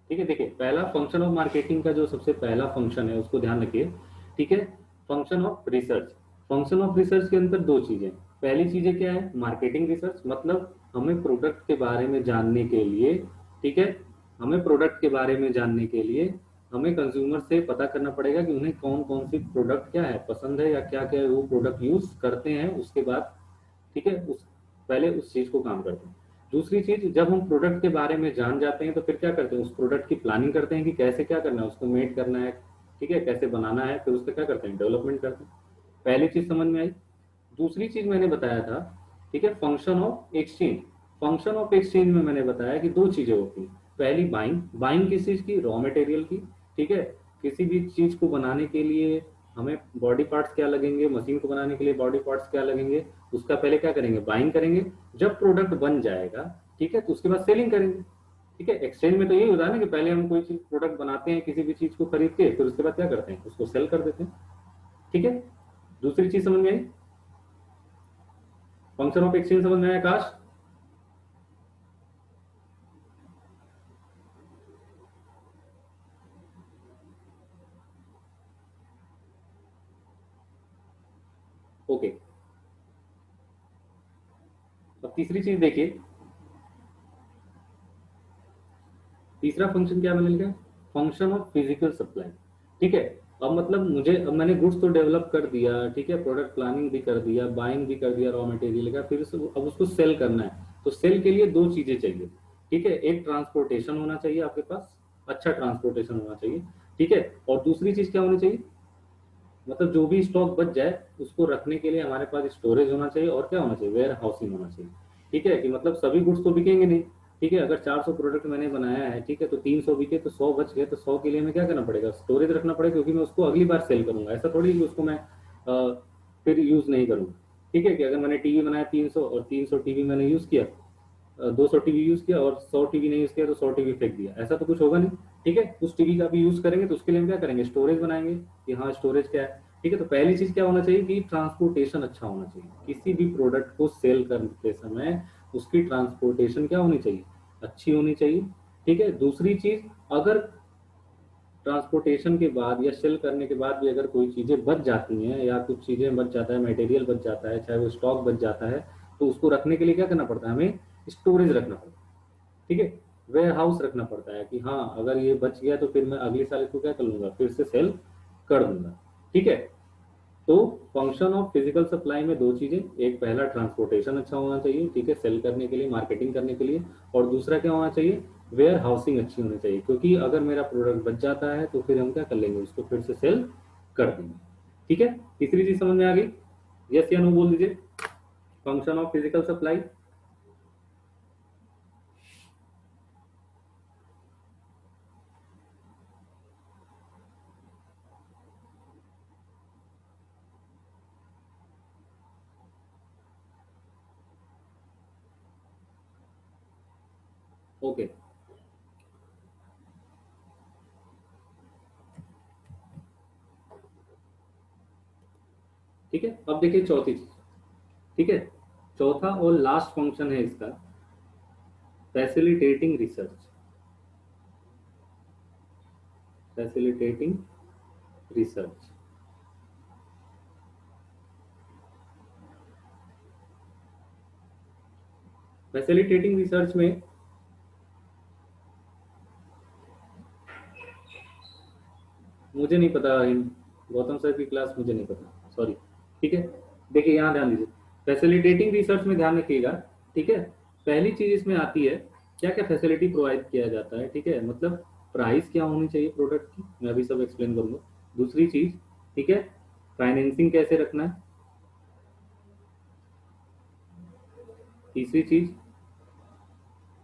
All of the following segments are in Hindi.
ठीक है, देखिए पहला फंक्शन ऑफ मार्केटिंग का जो सबसे पहला फंक्शन है उसको ध्यान रखिए। ठीक है, function of research. Function of research के अंदर दो चीजें। पहली चीजें क्या है, मार्केटिंग रिसर्च, मतलब हमें प्रोडक्ट के बारे में जानने के लिए, ठीक है, हमें प्रोडक्ट के बारे में जानने के लिए हमें कंज्यूमर से पता करना पड़ेगा कि उन्हें कौन कौन सी प्रोडक्ट क्या है पसंद है, या क्या क्या वो प्रोडक्ट यूज करते हैं, उसके बाद ठीक है उस पहले उस चीज को काम करते हैं। दूसरी चीज, जब हम प्रोडक्ट के बारे में जान जाते हैं तो फिर क्या करते हैं, उस प्रोडक्ट की प्लानिंग करते हैं कि कैसे क्या करना है, उसको मेड करना है, ठीक है, कैसे बनाना है, फिर उसका क्या करते हैं, डेवलपमेंट करते हैं। पहली चीज समझ में आई। दूसरी चीज मैंने बताया था, ठीक है, function of exchange. Function of exchange में मैंने बताया कि दो चीजें होती हैं। पहली बाइंग, बाइंग किस चीज की, रॉ मटेरियल की। ठीक है, किसी भी चीज को बनाने के लिए हमें बॉडी पार्ट्स क्या लगेंगे, मशीन को बनाने के लिए बॉडी पार्ट्स क्या लगेंगे, उसका पहले क्या करेंगे, बाइंग करेंगे। जब प्रोडक्ट बन जाएगा, ठीक है, तो उसके बाद सेलिंग करेंगे। ठीक है, एक्सचेंज में तो यही होता है ना कि पहले हम कोई चीज प्रोडक्ट बनाते हैं किसी भी चीज को खरीद के, फिर उसके बाद क्या करते हैं, उसको सेल कर देते हैं। ठीक है, दूसरी चीज समझ में आई, फंक्शन ऑफ एक्सचेंज समझ में आया आकाश? ओके, अब तीसरी चीज देखिए, तीसरा फंक्शन क्या मैंने लिखा, फंक्शन ऑफ फिजिकल सप्लाई। ठीक है, अब मतलब अब मैंने गुड्स तो डेवलप कर दिया, ठीक है, प्रोडक्ट प्लानिंग भी कर दिया, बाइंग भी कर दिया रॉ मटेरियल का, फिर अब उसको सेल करना है। तो सेल के लिए दो चीजें चाहिए। ठीक है, एक ट्रांसपोर्टेशन होना चाहिए आपके पास, अच्छा ट्रांसपोर्टेशन होना चाहिए। ठीक है, और दूसरी चीज क्या होनी चाहिए, मतलब जो भी स्टॉक बच जाए उसको रखने के लिए हमारे पास स्टोरेज होना चाहिए, और क्या होना चाहिए, वेयर हाउसिंग होना चाहिए। ठीक है, कि मतलब सभी गुड्स तो बिकेंगे नहीं। ठीक है, अगर 400 प्रोडक्ट मैंने बनाया है, ठीक है, तो 300 बिके तो 100 बच गए, तो 100 के लिए मैं क्या करना पड़ेगा, स्टोरेज रखना पड़ेगा, क्योंकि मैं उसको अगली बार सेल करूंगा। ऐसा थोड़ी कि उसको मैं फिर यूज नहीं करूंगा। ठीक है, कि अगर मैंने टीवी बनाया 300 और 300 टीवी मैंने यूज किया, 200 टीवी यूज किया और 100 टीवी नहीं यूज किया, तो 100 टीवी फेंक दिया, ऐसा तो कुछ होगा नहीं। ठीक है, उस टीवी का भी यूज करेंगे, तो उसके लिए हम क्या करेंगे, स्टोरेज बनाएंगे कि हाँ स्टोरेज क्या है। ठीक है, तो पहली चीज क्या होना चाहिए कि ट्रांसपोर्टेशन अच्छा होना चाहिए, किसी भी प्रोडक्ट को सेल करते समय उसकी ट्रांसपोर्टेशन क्या होनी चाहिए, अच्छी होनी चाहिए। ठीक है, दूसरी चीज, अगर ट्रांसपोर्टेशन के बाद या सेल करने के बाद भी अगर कोई चीजें बच जाती हैं, या कुछ चीजें बच जाता है, मटेरियल बच जाता है, चाहे वो स्टॉक बच जाता है, तो उसको रखने के लिए क्या करना पड़ता है, हमें स्टोरेज रखना पड़ता है। ठीक है, वेयर हाउस रखना पड़ता है कि हाँ अगर ये बच गया तो फिर मैं अगले साल इसको क्या कर लूंगा, फिर से सेल कर दूंगा। ठीक है, तो फंक्शन ऑफ फिजिकल सप्लाई में दो चीजें, एक पहला ट्रांसपोर्टेशन अच्छा होना चाहिए, ठीक है, सेल करने के लिए, मार्केटिंग करने के लिए। और दूसरा क्या होना चाहिए, वेयर हाउसिंग अच्छी होनी चाहिए, क्योंकि अगर मेरा प्रोडक्ट बच जाता है तो फिर हम क्या कर लेंगे, उसको फिर से सेल कर देंगे। ठीक है, तीसरी चीज समझ में आ गई, यस या नो बोल दीजिए, function of physical supply. Okay, ठीक है, अब देखिए चौथी चीज। ठीक है, चौथा और लास्ट फंक्शन है इसका, facilitating research. Facilitating research, facilitating research में मुझे नहीं पता, गौतम सर की क्लास मुझे नहीं पता, सॉरी। ठीक है, देखिए यहाँ ध्यान दीजिए, फैसिलिटेटिंग रिसर्च में ध्यान रखिएगा। ठीक है, पहली चीज इसमें आती है, क्या क्या फैसिलिटी प्रोवाइड किया जाता है। ठीक है, मतलब प्राइस क्या होनी चाहिए प्रोडक्ट की, मैं अभी सब एक्सप्लेन करूंगा। दूसरी चीज, ठीक है, फाइनेंसिंग कैसे रखना है। तीसरी चीज,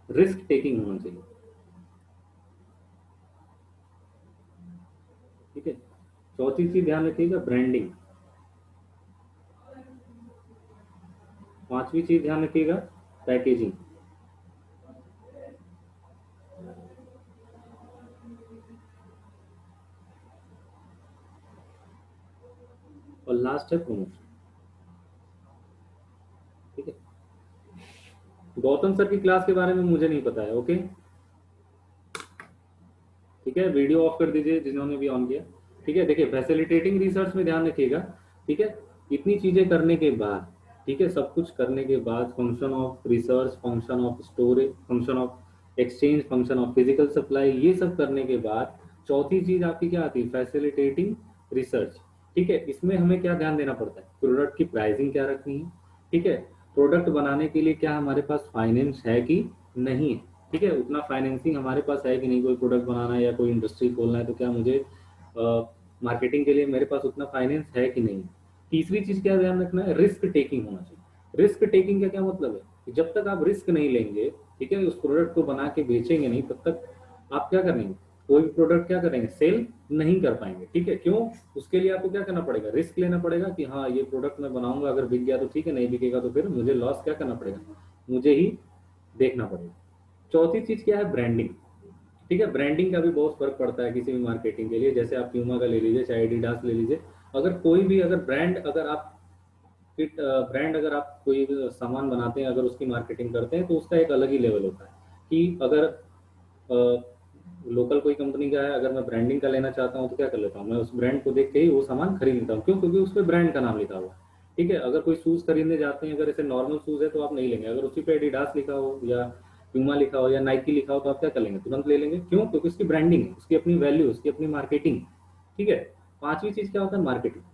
रिस्क टेकिंग होना चाहिए। ठीक है, चौथी चीज ध्यान रखिएगा, ब्रांडिंग। पांचवी चीज ध्यान रखिएगा, पैकेजिंग। और लास्ट है प्रमोशन। ठीक है, गौतम सर की क्लास के बारे में मुझे नहीं पता है। ओके, ठीक है, वीडियो ऑफ कर दीजिए जिन्होंने भी ऑन किया। ठीक है, देखिए फैसिलिटेटिंग रिसर्च में ध्यान रखिएगा। ठीक है, इतनी चीजें करने के बाद, ठीक है, सब कुछ करने के बाद, function of research, function of storage, function of exchange, function of physical supply, ये सब करने के बाद चौथी चीज आपकी क्या आती है, फैसिलिटेटिंग रिसर्च। ठीक है, इसमें हमें क्या ध्यान देना पड़ता है, प्रोडक्ट की प्राइसिंग क्या रखनी है। ठीक है, प्रोडक्ट बनाने के लिए क्या हमारे पास फाइनेंस है कि नहीं है। ठीक है, उतना फाइनेंसिंग हमारे पास है कि नहीं, कोई प्रोडक्ट बनाना है या कोई इंडस्ट्री खोलना है तो क्या मुझे मार्केटिंग के लिए मेरे पास उतना फाइनेंस है कि नहीं। तीसरी चीज क्या ध्यान रखना है, रिस्क टेकिंग होना चाहिए। रिस्क टेकिंग का क्या मतलब है कि जब तक आप रिस्क नहीं लेंगे, ठीक है, उस प्रोडक्ट को बना के बेचेंगे नहीं, तब तक आप क्या करेंगे, कोई भी प्रोडक्ट क्या करेंगे, सेल नहीं कर पाएंगे। ठीक है, क्यों, उसके लिए आपको क्या करना पड़ेगा, रिस्क लेना पड़ेगा कि हाँ ये प्रोडक्ट मैं बनाऊंगा, अगर बिक गया तो ठीक है, नहीं बिकेगा तो फिर मुझे लॉस क्या करना पड़ेगा, मुझे ही देखना पड़ेगा। चौथी चीज क्या है, ब्रांडिंग। ठीक है, ब्रांडिंग का भी बहुत फर्क पड़ता है किसी भी मार्केटिंग के लिए। जैसे आप प्यूमा का ले लीजिए, चाहे एडिडास ले लीजिए, अगर कोई भी अगर ब्रांड, अगर आप फिट ब्रांड, अगर आप कोई सामान बनाते हैं, अगर उसकी मार्केटिंग करते हैं तो उसका एक अलग ही लेवल होता है। कि अगर लोकल कोई कंपनी का है, अगर मैं ब्रांडिंग का लेना चाहता हूँ तो क्या कर लेता हूँ, मैं उस ब्रांड को देख के ही वो सामान खरीद लेता हूँ। क्यों, क्योंकि उस पर ब्रांड का नाम लिखा हुआ है। ठीक है, अगर कोई शूज खरीदने जाते हैं, अगर ऐसे नॉर्मल शूज है तो आप नहीं लेंगे, अगर उसी पे एडिडास लिखा हो या प्यूमा लिखा हो या नाइकी लिखा हो तो आप क्या कर लेंगे, तुरंत ले लेंगे। क्यों, क्योंकि उसकी ब्रांडिंग है, उसकी अपनी वैल्यू, उसकी अपनी मार्केटिंग। ठीक है, पांचवी चीज क्या होता है, मार्केटिंग।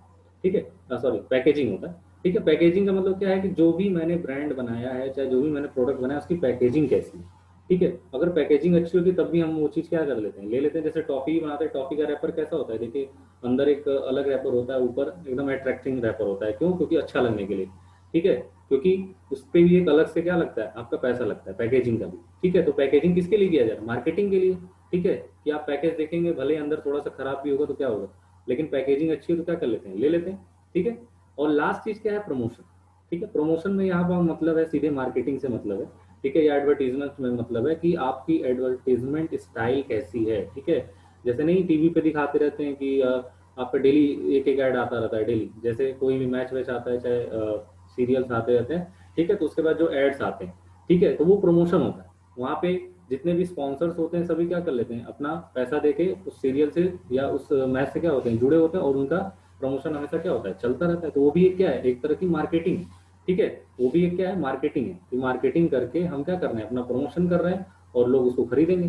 ठीक है, सॉरी, पैकेजिंग होता है। ठीक है, पैकेजिंग का मतलब क्या है कि जो भी मैंने ब्रांड बनाया है, चाहे जो भी मैंने प्रोडक्ट बनाया, उसकी पैकेजिंग कैसी है। ठीक है, अगर पैकेजिंग अच्छी होगी तब भी हम वो चीज़ क्या कर लेते हैं, ले लेते हैं। जैसे टॉफी बनाते हैं, टॉफी का रैपर कैसा होता है, देखिए अंदर एक अलग रैपर होता है, ऊपर एकदम अट्रैक्टिंग रैपर होता है। क्यों, क्योंकि अच्छा लगने के लिए। ठीक है, क्योंकि उस पर भी एक अलग से क्या लगता है, आपका पैसा लगता है पैकेजिंग का भी। ठीक है, तो पैकेजिंग किसके लिए किया जा रहा है, मार्केटिंग के लिए। ठीक है, कि आप पैकेज देखेंगे, भले अंदर थोड़ा सा खराब भी होगा तो क्या होगा, लेकिन पैकेजिंग अच्छी हो तो क्या कर लेते हैं, ले लेते हैं। ठीक है, और लास्ट चीज क्या है, प्रमोशन। ठीक है, प्रमोशन में यहाँ पर मतलब है सीधे मार्केटिंग से मतलब है। ठीक है, या एडवर्टीजमेंट में मतलब है कि आपकी एडवर्टीजमेंट स्टाइल कैसी है। ठीक है, जैसे नहीं टीवी पे दिखाते रहते हैं कि आपका डेली एक एक ऐड आता रहता है डेली, जैसे कोई भी मैच वैच आता है, चाहे सीरियल्स आते रहते हैं। ठीक है, तो उसके बाद जो एड्स आते हैं, ठीक है, तो वो प्रमोशन होता है। वहाँ पे जितने भी स्पॉन्सर्स होते हैं सभी क्या कर लेते हैं, अपना पैसा देके उस सीरियल से या उस मैच से क्या होते हैं, जुड़े होते हैं, और उनका प्रमोशन हमेशा क्या होता है, चलता रहता है। तो वो भी एक क्या है, एक तरह की मार्केटिंग है। ठीक है, वो भी एक क्या है, मार्केटिंग है। कि मार्केटिंग करके हम क्या कर रहे हैं, अपना प्रमोशन कर रहे हैं और लोग उसको खरीदेंगे।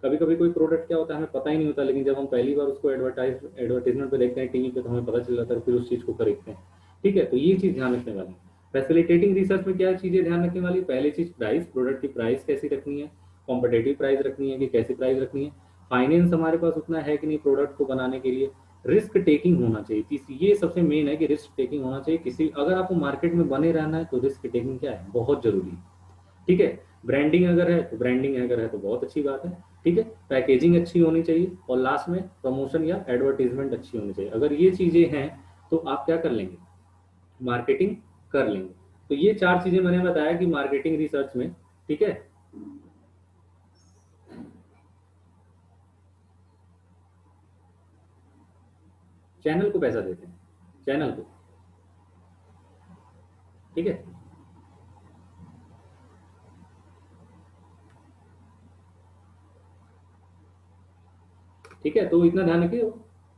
कभी कभी कोई प्रोडक्ट क्या होता है हमें पता ही नहीं होता, लेकिन जब हम पहली बार उसको एडवर्टाइजमेंट पे देखते हैं टीवी पे, तो हमें पता चल जाता है, फिर उस चीज को खरीदते हैं। ठीक है, तो ये चीज ध्यान रखने वाली है। फैसिलिटेटिंग रिसर्च में क्या चीजें ध्यान रखने वाली, पहली चीज प्राइस, प्रोडक्ट की प्राइस कैसी रखनी है, कॉम्पिटेटिव प्राइस रखनी है कि कैसी प्राइस रखनी है, फाइनेंस हमारे पास उतना है कि नहीं प्रोडक्ट को बनाने के लिए, रिस्क टेकिंग होना चाहिए। ये सबसे मेन है कि रिस्क टेकिंग होना चाहिए। किसी, अगर आपको मार्केट में बने रहना है तो रिस्क टेकिंग क्या है, बहुत जरूरी है। ठीक है, ब्रांडिंग अगर है तो, ब्रांडिंग अगर है तो बहुत अच्छी बात है। ठीक है, पैकेजिंग अच्छी होनी चाहिए, और लास्ट में प्रमोशन या एडवर्टीजमेंट अच्छी होनी चाहिए। अगर ये चीजें हैं तो आप क्या कर लेंगे, मार्केटिंग कर लेंगे। तो ये चार चीजें मैंने बताया कि मार्केटिंग रिसर्च में। ठीक है, चैनल को पैसा देते हैं, चैनल को। ठीक है, ठीक है, तो इतना ध्यान रखिए।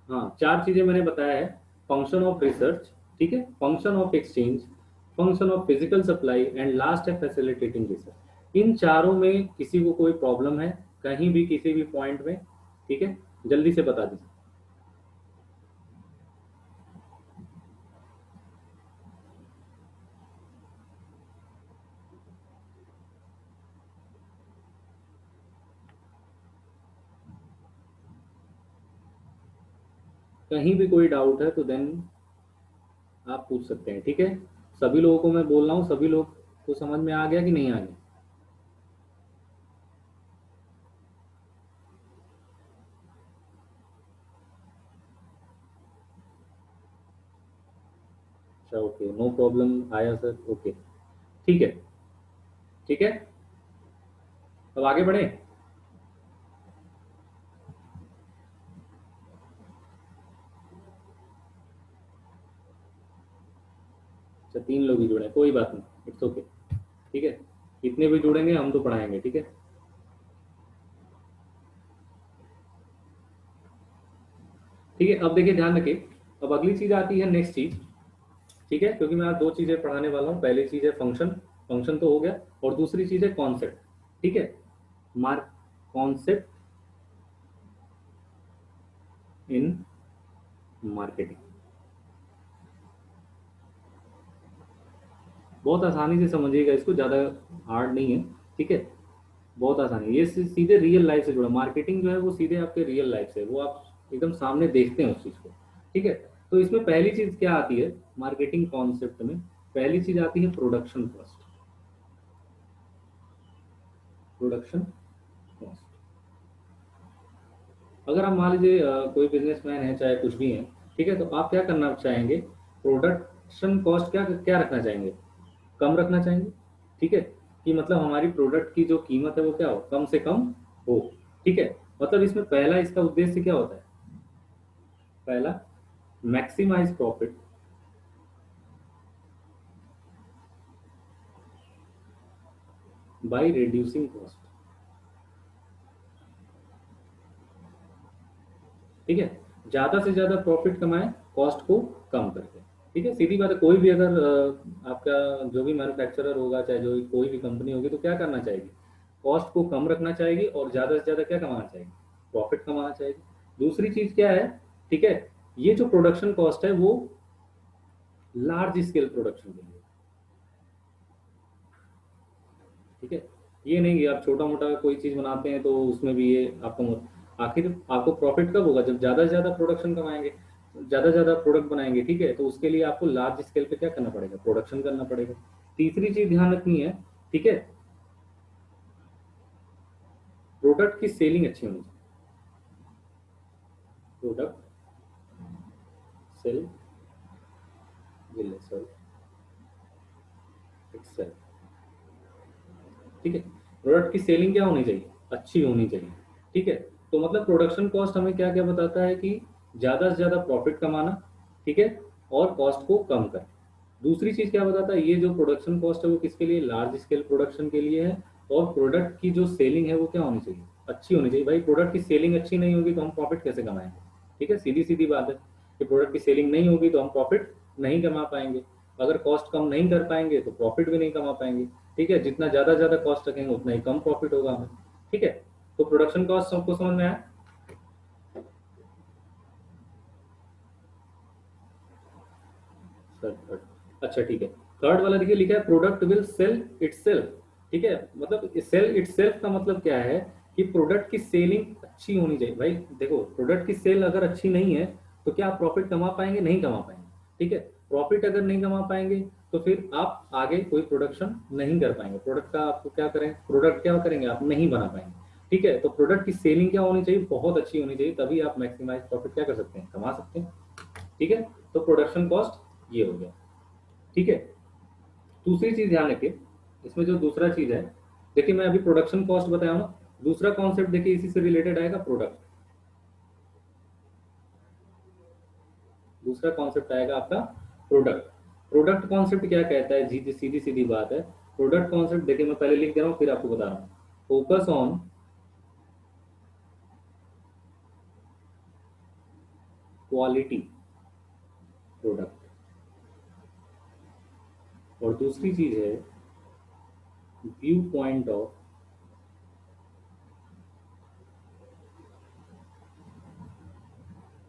हाँ, चार चीजें मैंने बताया है, फंक्शन ऑफ रिसर्च, ठीक है, function of exchange, function of physical supply, and last है फैसिलिटेटिंग रिसर्च। इन चारों में किसी को कोई प्रॉब्लम है कहीं भी किसी भी पॉइंट में, ठीक है, जल्दी से बता दीजिए। कहीं भी कोई डाउट है तो देन आप पूछ सकते हैं। ठीक है, सभी लोगों को मैं बोल रहा हूँ, सभी लोग को समझ में आ गया कि नहीं आ गया। अच्छा, ओके, नो प्रॉब्लम आया सर, ओके। ठीक है, ठीक है, अब आगे बढ़े। अच्छा, तीन लोग ही जुड़े हैं, कोई बात नहीं, इट्स ओके। ठीक है, कितने भी जुड़ेंगे हम तो पढ़ाएंगे। ठीक है, ठीक है, अब देखिए ध्यान रखिए, अब अगली चीज आती है नेक्स्ट चीज। ठीक है, क्योंकि मैं आज दो चीजें पढ़ाने वाला हूँ, पहली चीज है फंक्शन, फंक्शन तो हो गया, और दूसरी चीज है कॉन्सेप्ट। ठीक है, मार्क कॉन्सेप्ट इन मार्केटिंग। बहुत आसानी से समझिएगा इसको, ज़्यादा हार्ड नहीं है। ठीक है, बहुत आसानी है, ये सीधे रियल लाइफ से जुड़ा, मार्केटिंग जो है वो सीधे आपके रियल लाइफ से, वो आप एकदम सामने देखते हैं उस चीज़ को। ठीक है, तो इसमें पहली चीज़ क्या आती है मार्केटिंग कॉन्सेप्ट में, पहली चीज़ आती है प्रोडक्शन कॉस्ट। प्रोडक्शन कॉस्ट, अगर आप मान लीजिए कोई बिजनेसमैन है चाहे कुछ भी है, ठीक है, तो आप क्या करना चाहेंगे, प्रोडक्शन कॉस्ट क्या क्या रखना चाहेंगे, कम रखना चाहेंगे। ठीक है, कि मतलब हमारी प्रोडक्ट की जो कीमत है वो क्या हो, कम से कम हो। ठीक है, मतलब इसमें पहला इसका उद्देश्य क्या होता है, पहला maximise profit by reducing cost. ठीक है, ज्यादा से ज्यादा प्रॉफिट कमाएं कॉस्ट को कम करके। ठीक है, सीधी बात है, कोई भी अगर आपका जो भी मैन्युफैक्चरर होगा चाहे जो कोई भी कंपनी होगी तो क्या करना चाहेगी, कॉस्ट को कम रखना चाहेगी और ज्यादा से ज्यादा क्या कमाना चाहेगी, प्रॉफिट कमाना चाहेगी। दूसरी चीज क्या है, ठीक है, ये जो प्रोडक्शन कॉस्ट है वो लार्ज स्केल प्रोडक्शन के लिए। ठीक है, ये नहीं कि आप छोटा मोटा कोई चीज बनाते हैं तो उसमें भी ये आपको, आखिर आपको प्रॉफिट कब होगा, जब ज्यादा से ज्यादा प्रोडक्शन कमाएंगे, ज्यादा से ज्यादा प्रोडक्ट बनाएंगे। ठीक है, तो उसके लिए आपको लार्ज स्केल पे क्या करना पड़ेगा, प्रोडक्शन करना पड़ेगा। तीसरी चीज ध्यान रखनी है, ठीक है, प्रोडक्ट की सेलिंग अच्छी होनी चाहिए। Product sale will sell excel. ठीक है, प्रोडक्ट की सेलिंग क्या होनी चाहिए, अच्छी होनी चाहिए। ठीक है, तो मतलब प्रोडक्शन कॉस्ट हमें क्या क्या बताता है कि ज्यादा से ज्यादा प्रॉफिट कमाना। ठीक है, और कॉस्ट को कम करना। दूसरी चीज क्या बताता है, ये जो प्रोडक्शन कॉस्ट है वो किसके लिए, लार्ज स्केल प्रोडक्शन के लिए है। और प्रोडक्ट की जो सेलिंग है वो क्या होनी चाहिए, अच्छी होनी चाहिए। भाई प्रोडक्ट की सेलिंग अच्छी नहीं होगी तो हम प्रॉफिट कैसे कमाएंगे। ठीक है, सीधी सीधी बात है कि प्रोडक्ट की सेलिंग नहीं होगी तो हम प्रॉफिट नहीं कमा पाएंगे। अगर कॉस्ट कम नहीं कर पाएंगे तो प्रॉफिट भी नहीं कमा पाएंगे। ठीक है, जितना ज्यादा कॉस्ट रखेंगे उतना ही कम प्रॉफिट होगा हमें। ठीक है, तो प्रोडक्शन कॉस्ट सबको समझ में आया। थर्ड, अच्छा ठीक है, थर्ड वाला देखिए लिखा है प्रोडक्ट विल सेल इटसेल्फ। ठीक है, मतलब सेल इटसेल्फ का मतलब क्या है कि प्रोडक्ट की सेलिंग अच्छी होनी चाहिए। भाई देखो, प्रोडक्ट की सेल अगर अच्छी नहीं है तो क्या आप प्रॉफिट कमा पाएंगे, नहीं कमा पाएंगे। ठीक है, प्रॉफिट अगर नहीं कमा पाएंगे तो फिर आप आगे कोई प्रोडक्शन नहीं कर पाएंगे, प्रोडक्ट का आपको क्या करें, प्रोडक्ट क्या करेंगे आप नहीं बना पाएंगे। ठीक है, तो प्रोडक्ट की सेलिंग क्या होनी चाहिए, बहुत अच्छी होनी चाहिए, तभी आप मैक्सिमाइज प्रॉफिट क्या कर सकते हैं, कमा सकते हैं। ठीक है, तो प्रोडक्शन कॉस्ट ये हो गया। ठीक है, दूसरी चीज ध्यान रखिए, इसमें जो दूसरा चीज है, देखिए मैं अभी प्रोडक्शन कॉस्ट बताया हूं ना, दूसरा कॉन्सेप्ट देखिए इसी से रिलेटेड आएगा, प्रोडक्ट। दूसरा कॉन्सेप्ट आएगा आपका प्रोडक्ट। प्रोडक्ट कॉन्सेप्ट क्या कहता है जी, सीधी सीधी बात है। प्रोडक्ट कॉन्सेप्ट देखिए मैं पहले लिख दे रहा हूं फिर आपको बता रहा हूं, फोकस ऑन क्वालिटी प्रोडक्ट। और दूसरी चीज है व्यू पॉइंट ऑफ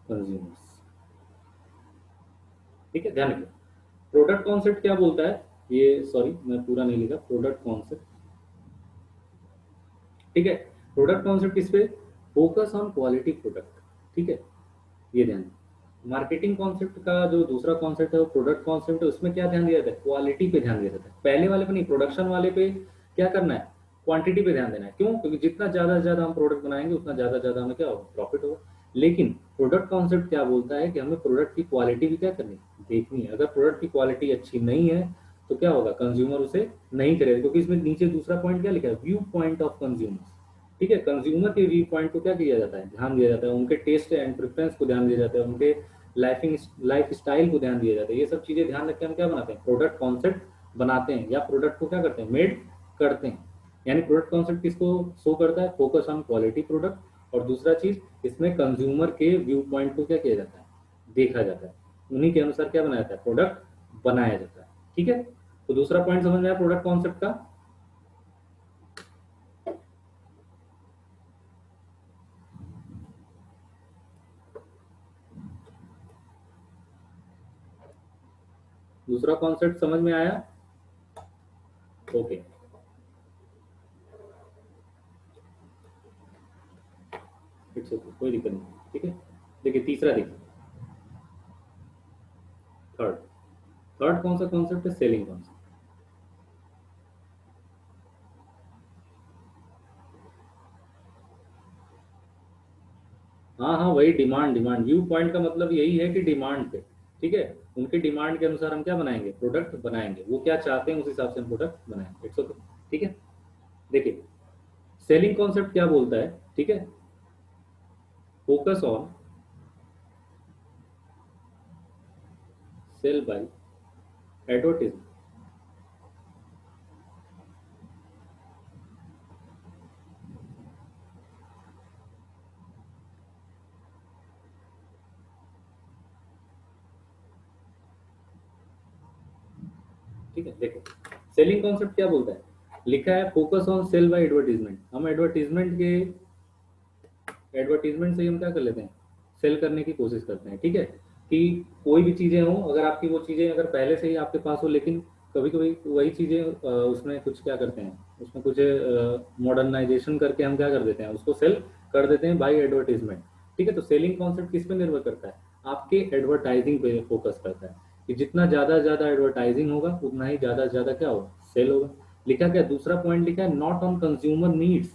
कंज्यूमर्स। ठीक है, ध्यान रखिए, प्रोडक्ट कॉन्सेप्ट क्या बोलता है, ये सॉरी मैं पूरा नहीं लिखा, प्रोडक्ट कॉन्सेप्ट। ठीक है, प्रोडक्ट कॉन्सेप्ट किस पे, फोकस ऑन क्वालिटी प्रोडक्ट। ठीक है, ये ध्यान, मार्केटिंग कॉन्सेप्ट का जो दूसरा कॉन्सेप्ट है वो प्रोडक्ट कॉन्सेप्ट है, उसमें क्या ध्यान दिया जाता है, क्वालिटी पे ध्यान दिया जाता है। पहले वाले पे नहीं, प्रोडक्शन वाले पे क्या करना है, क्वांटिटी पे ध्यान देना है। क्यों, क्योंकि जितना ज्यादा से ज्यादा हम प्रोडक्ट बनाएंगे उतना ज्यादा ज्यादा हमें क्या होगा, प्रॉफिट होगा। लेकिन प्रोडक्ट कॉन्सेप्ट क्या बोलता है कि हमें प्रोडक्ट की क्वालिटी भी क्या करनी है, देखनी है। अगर प्रोडक्ट की क्वालिटी अच्छी नहीं है तो क्या होगा, कंज्यूमर उसे नहीं करेगा, क्योंकि इसमें नीचे दूसरा पॉइंट क्या लिखा है, व्यू पॉइंट ऑफ कंज्यूमर। ठीक है, कंज्यूमर के व्यू पॉइंट को क्या किया जाता है, ध्यान दिया जाता है, उनके टेस्ट एंड प्रेफरेंस को ध्यान दिया जाता है, उनके लाइफिंग लाइफ स्टाइल को ध्यान दिया जाता है। ये सब चीजें ध्यान रख के हम क्या बनाते हैं, प्रोडक्ट कॉन्सेप्ट बनाते हैं, या प्रोडक्ट को क्या करते हैं, मेड करते हैं। यानी प्रोडक्ट कॉन्सेप्ट किसको शो करता है, फोकस ऑन क्वालिटी प्रोडक्ट। और दूसरा चीज इसमें कंज्यूमर के व्यू पॉइंट को क्या किया जाता है, देखा जाता है, उन्हीं के अनुसार क्या बनाया जाता है, प्रोडक्ट बनाया जाता है। ठीक है, तो दूसरा पॉइंट समझ में आया प्रोडक्ट कॉन्सेप्ट का। दूसरा कॉन्सेप्ट समझ में आया। ओके, इट्स ओके, कोई दिक्कत नहीं। ठीक है, देखिए तीसरा, देखिए थर्ड, थर्ड कौन सा कॉन्सेप्ट है, सेलिंग कॉन्सेप्ट। हाँ हाँ, वही डिमांड, डिमांड व्यू पॉइंट का मतलब यही है कि डिमांड पे, ठीक है, उनके डिमांड के अनुसार हम क्या बनाएंगे, प्रोडक्ट बनाएंगे, वो क्या चाहते हैं उस हिसाब से हम प्रोडक्ट बनाएंगे। इट्स ओके, ठीक है। देखिए सेलिंग कॉन्सेप्ट क्या बोलता है, ठीक है, focus on sale by advertisement. ठीक है, देखो सेलिंग कॉन्सेप्ट क्या बोलता है, लिखा है focus on sale by advertisement. हम एडवर्टीजमेंट से ही हम क्या कर लेते हैं, सेल करने की कोशिश करते हैं। ठीक है, कि कोई भी चीजें हो, अगर आपकी वो चीजें अगर पहले से ही आपके पास हो, लेकिन कभी कभी वही चीजें उसमें कुछ क्या करते हैं, उसमें कुछ मॉडर्नाइजेशन करके हम क्या कर देते हैं, उसको सेल कर देते हैं बाय एडवर्टीजमेंट। ठीक है, तो सेलिंग कॉन्सेप्ट किस पे निर्भर करता है, आपके एडवर्टाइजिंग पे फोकस करता है, कि जितना ज्यादा ज्यादा एडवर्टाइजिंग होगा उतना ही ज्यादा ज्यादा क्या होगा, सेल होगा। लिखा क्या, दूसरा पॉइंट लिखा है नॉट ऑन कंज्यूमर नीड्स।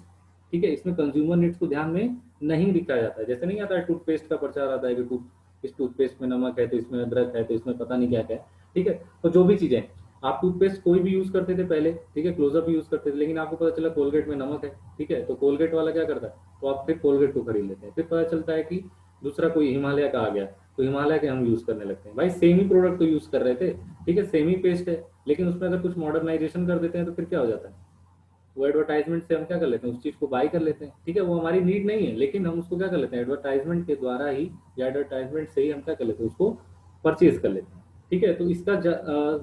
ठीक है, इसमें कंज्यूमर नीड्स को ध्यान में नहीं दिखाया जाता है। जैसे नहीं आता है टूथपेस्ट का प्रचार आता है कि इस टूथपेस्ट में नमक है, तो इसमें अदरक है, तो इसमें पता नहीं क्या क्या है। ठीक है, तो जो भी चीजें, आप टूथपेस्ट कोई भी यूज करते थे पहले, ठीक है, क्लोजअप यूज करते थे, लेकिन आपको पता चला कोलगेट में नमक है। ठीक है, तो कोलगेट वाला क्या करता है, तो आप फिर कोलगेट को खरीद लेते हैं। फिर पता चलता है कि दूसरा कोई हिमालय का आ गया, तो हिमालय के हम यूज करने लगते हैं। भाई सेम ही प्रोडक्ट तो यूज कर रहे थे, ठीक है, सेम ही पेस्ट है, लेकिन उसमें अगर कुछ मॉडर्नाइजेशन कर देते हैं तो फिर क्या हो जाता है, वो एडवर्टाइजमेंट से हम क्या कर लेते हैं, उस चीज को बाय कर लेते हैं। ठीक है, वो हमारी नीड नहीं है, लेकिन हम उसको क्या कर लेते हैं, एडवर्टाइजमेंट के द्वारा ही या एडवर्टाइजमेंट से ही हम क्या कर लेते हैं, उसको परचेज कर लेते हैं। ठीक है, तो इसका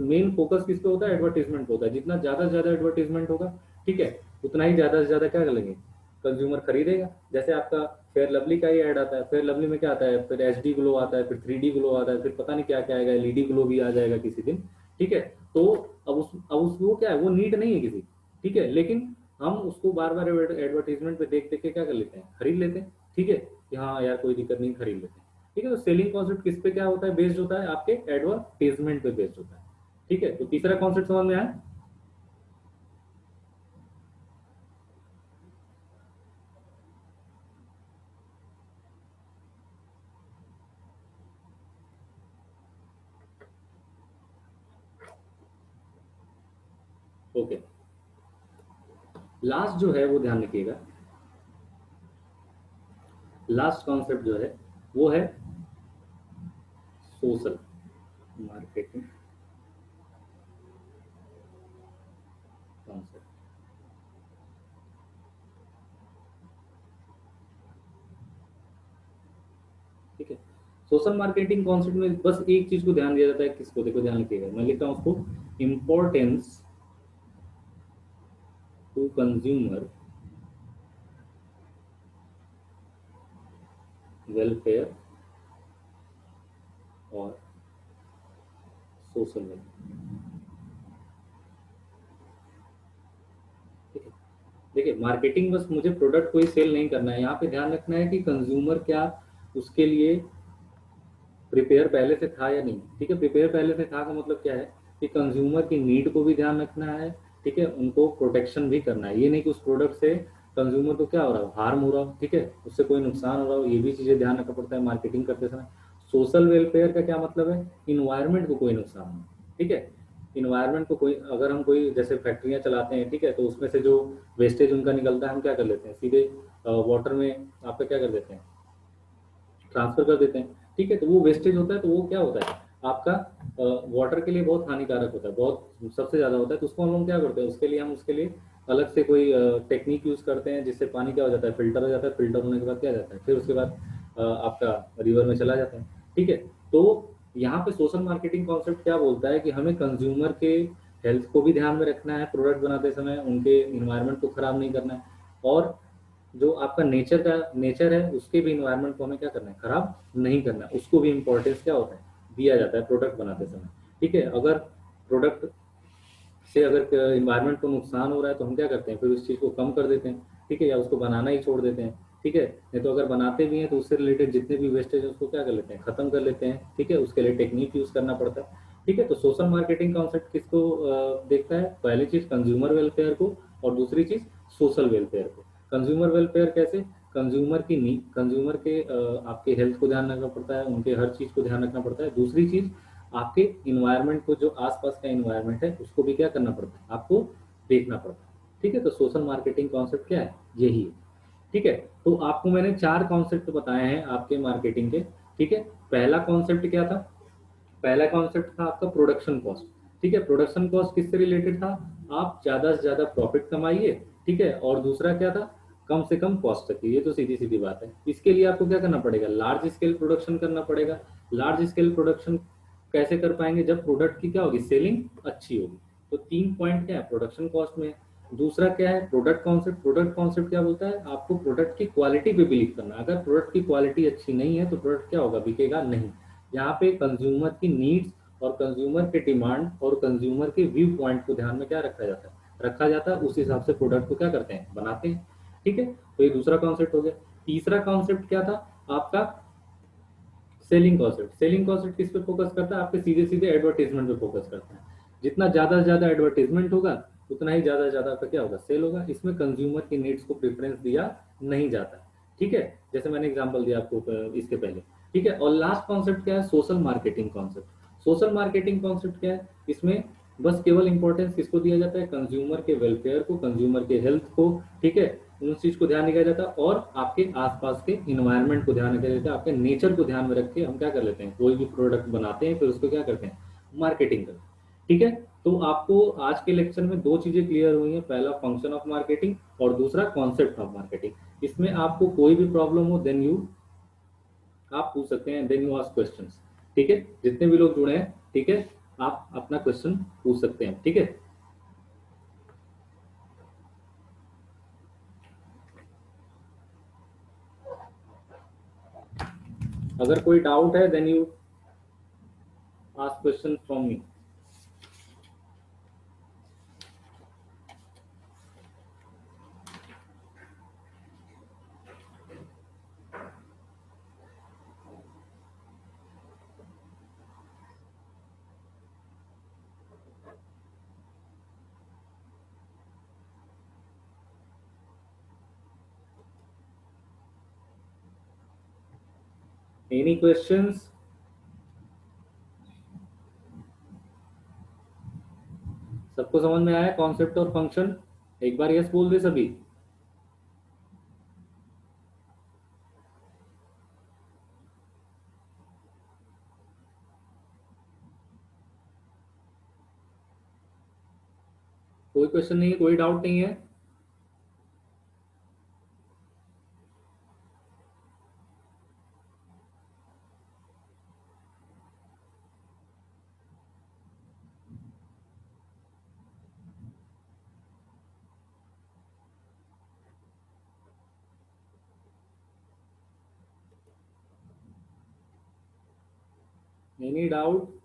मेन फोकस किस पे होता है, एडवर्टीजमेंट पे होता है। जितना ज्यादा से ज्यादा एडवर्टीजमेंट होगा, ठीक है, उतना ही ज्यादा से ज्यादा क्या कर लेंगे, कंज्यूमर खरीदेगा। जैसे आपका फेयर लवली का ही ऐड आता है, फेयर लवली में क्या आता है, फिर एच डी ग्लो आता है, फिर 3D ग्लो आता है, फिर पता नहीं क्या क्या आएगा, एलईडी ग्लो भी आ जाएगा किसी दिन। ठीक है, तो अब उसको क्या है, वो नीड नहीं है किसी, ठीक है, लेकिन हम उसको बार बार एडवर्टीजमेंट पे देख देख के क्या कर लेते हैं, खरीद लेते हैं। ठीक है, कि हाँ यार कोई दिक्कत नहीं, खरीद लेते हैं। ठीक है, तो सेलिंग कॉन्सेप्ट किस पे क्या होता है, बेस्ड होता है, आपके एडवर्टीजमेंट पे बेस्ड होता है। ठीक है, तो तीसरा कॉन्सेप्ट समझ में आया। ओके, लास्ट जो है वो ध्यान रखिएगा, लास्ट कॉन्सेप्ट जो है वो है सोशल मार्केटिंग कॉन्सेप्ट। ठीक है, सोशल मार्केटिंग कॉन्सेप्ट में बस एक चीज को ध्यान दिया जाता है, किसको, देखो ध्यान रखिएगा, मैं लिखता हूं उसको, इम्पोर्टेंस टू कंज्यूमर वेलफेयर और सोशल वेलफेयर। ठीक है, देखिए मार्केटिंग बस मुझे प्रोडक्ट को ही सेल नहीं करना है, यहाँ पे ध्यान रखना है कि कंज्यूमर क्या उसके लिए प्रिपेयर पहले से था या नहीं। ठीक है, प्रिपेयर पहले से था का मतलब क्या है, कि कंज्यूमर की नीड को भी ध्यान रखना है। ठीक है, उनको प्रोटेक्शन भी करना है, ये नहीं कि उस प्रोडक्ट से कंज्यूमर को क्या हो रहा है, हार्म हो रहा हो, ठीक है, उससे कोई नुकसान हो रहा हो, ये भी चीजें ध्यान रखना पड़ता है मार्केटिंग करते समय। सोशल वेलफेयर का क्या मतलब है, इन्वायरमेंट को कोई नुकसान हो, ठीक है, इन्वायरमेंट को कोई, अगर हम कोई जैसे फैक्ट्रियां चलाते हैं, ठीक है, तो उसमें से जो वेस्टेज उनका निकलता है, हम क्या कर लेते हैं, सीधे वाटर में आपका क्या कर देते हैं, ट्रांसफर कर देते हैं। ठीक है, तो वो वेस्टेज होता है, तो वो क्या होता है आपका, वाटर के लिए बहुत हानिकारक होता है, बहुत सबसे ज्यादा होता है, तो उसको हम लोग क्या करते हैं, उसके लिए हम उसके लिए अलग से कोई टेक्निक यूज करते हैं जिससे पानी क्या हो जाता है, फिल्टर हो जाता है, फिल्टर होने के बाद क्या जाता है, फिर उसके बाद आपका रिवर में चला जाता है। ठीक है, तो यहाँ पे सोशल मार्केटिंग कॉन्सेप्ट क्या बोलता है कि हमें कंज्यूमर के हेल्थ को भी ध्यान में रखना है, प्रोडक्ट बनाते समय उनके इन्वायरमेंट को खराब नहीं करना है, और जो आपका नेचर है उसके भी इन्वायरमेंट को हमें क्या करना है, खराब नहीं करना है, उसको भी इम्पोर्टेंस क्या होता है, दिया जाता है प्रोडक्ट बनाते समय। ठीक है, अगर प्रोडक्ट से अगर इन्वायरमेंट को नुकसान हो रहा है तो हम क्या करते हैं, फिर उस चीज़ को कम कर देते हैं। ठीक है, या उसको बनाना ही छोड़ देते हैं। ठीक है, नहीं तो अगर बनाते भी हैं तो उससे रिलेटेड जितने भी वेस्टेज है उसको क्या कर लेते हैं, खत्म कर लेते हैं। ठीक है, उसके लिए टेक्निक यूज करना पड़ता है। ठीक है, तो सोशल मार्केटिंग कॉन्सेप्ट किसको देखता है, पहली चीज कंज्यूमर वेलफेयर को, और दूसरी चीज सोशल वेलफेयर को। कंज्यूमर वेलफेयर कैसे, कंज्यूमर के आपके हेल्थ को ध्यान रखना पड़ता है, उनके हर चीज को ध्यान रखना पड़ता है। दूसरी चीज आपके इन्वायरमेंट को, जो आसपास का इन्वायरमेंट है उसको भी क्या करना पड़ता है, आपको देखना पड़ता है। ठीक है, तो सोशल मार्केटिंग कॉन्सेप्ट क्या है, यही है। ठीक है, तो आपको मैंने 4 कॉन्सेप्ट बताए हैं आपके मार्केटिंग के। ठीक है, पहला कॉन्सेप्ट क्या था, पहला कॉन्सेप्ट था आपका प्रोडक्शन कॉस्ट। ठीक है, प्रोडक्शन कॉस्ट किससे रिलेटेड था, आप ज्यादा से ज्यादा प्रॉफिट कमाइए। ठीक है, और दूसरा क्या था, कम से कम कॉस्ट रखिए। ये तो सीधी सीधी बात है। इसके लिए आपको क्या करना पड़ेगा, लार्ज स्केल प्रोडक्शन करना पड़ेगा। लार्ज स्केल प्रोडक्शन कैसे कर पाएंगे, जब प्रोडक्ट की क्या होगी, सेलिंग अच्छी होगी। तो 3 पॉइंट क्या है प्रोडक्शन कॉस्ट में। दूसरा क्या है, प्रोडक्ट कॉन्सेप्ट। प्रोडक्ट कॉन्सेप्ट क्या बोलता है, आपको प्रोडक्ट की क्वालिटी पे बिलीव करना। अगर प्रोडक्ट की क्वालिटी अच्छी नहीं है तो प्रोडक्ट क्या होगा, बिकेगा नहीं। यहाँ पे कंज्यूमर की नीड्स और कंज्यूमर के डिमांड और कंज्यूमर के व्यू पॉइंट को ध्यान में क्या रखा जाता है, उस हिसाब से प्रोडक्ट को क्या करते हैं, बनाते हैं। ठीक है, तो ये दूसरा कॉन्सेप्ट हो गया। तीसरा कॉन्सेप्ट क्या था आपका, सेलिंग कॉन्सेप्ट। सेलिंग कॉन्सेप्ट किस पे फोकस करता है, आपके सीधे सीधे एडवर्टीजमेंट पे फोकस करता है। जितना ज्यादा से ज्यादा एडवर्टीजमेंट होगा उतना ही ज्यादा से ज्यादा आपका क्या होगा, सेल होगा। इसमें कंज्यूमर की नीड्स को प्रेफरेंस दिया नहीं जाता। ठीक है, जैसे मैंने एग्जांपल दिया आपको इसके पहले। ठीक है, और लास्ट कॉन्सेप्ट क्या है, social marketing concept. Social marketing concept क्या है, इसमें बस केवल इंपॉर्टेंस किसको दिया जाता है, कंज्यूमर के वेलफेयर को, कंज्यूमर के हेल्थ को। ठीक है, उन चीज को ध्यान दिया जाता है, और आपके आसपास के इन्वायरमेंट को ध्यान रखा जाता है। आपके नेचर को ध्यान में रख के हम क्या कर लेते हैं, कोई भी प्रोडक्ट बनाते हैं, फिर उसको क्या करते हैं, मार्केटिंग करते हैं। ठीक है, तो आपको आज के लेक्चर में दो चीजें क्लियर हुई हैं, पहला फंक्शन ऑफ मार्केटिंग और दूसरा कॉन्सेप्ट ऑफ मार्केटिंग। इसमें आपको कोई भी प्रॉब्लम हो देन यू आप पूछ सकते हैं, देन यू आस्क क्वेश्चंस। ठीक है, जितने भी लोग जुड़े हैं, ठीक है, आप अपना क्वेश्चन पूछ सकते हैं। ठीक है, अगर कोई डाउट है then you ask question from me. Any questions, सबको समझ में आया कॉन्सेप्ट और फंक्शन, एक बार यस बोल दे सभी। कोई क्वेश्चन नहीं है, कोई डाउट नहीं है। एनी डाउट,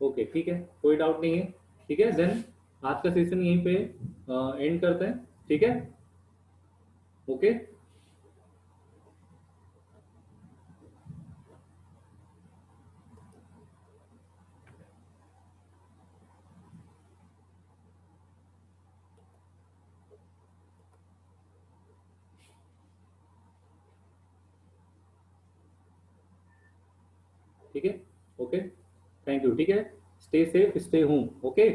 ओके ठीक है, कोई डाउट नहीं है। ठीक है, देन आज का सेशन यहीं पे एंड करते हैं। ठीक है, ओके, ठीक है, ओके, थैंक यू। ठीक है, stay safe, stay home. Okay.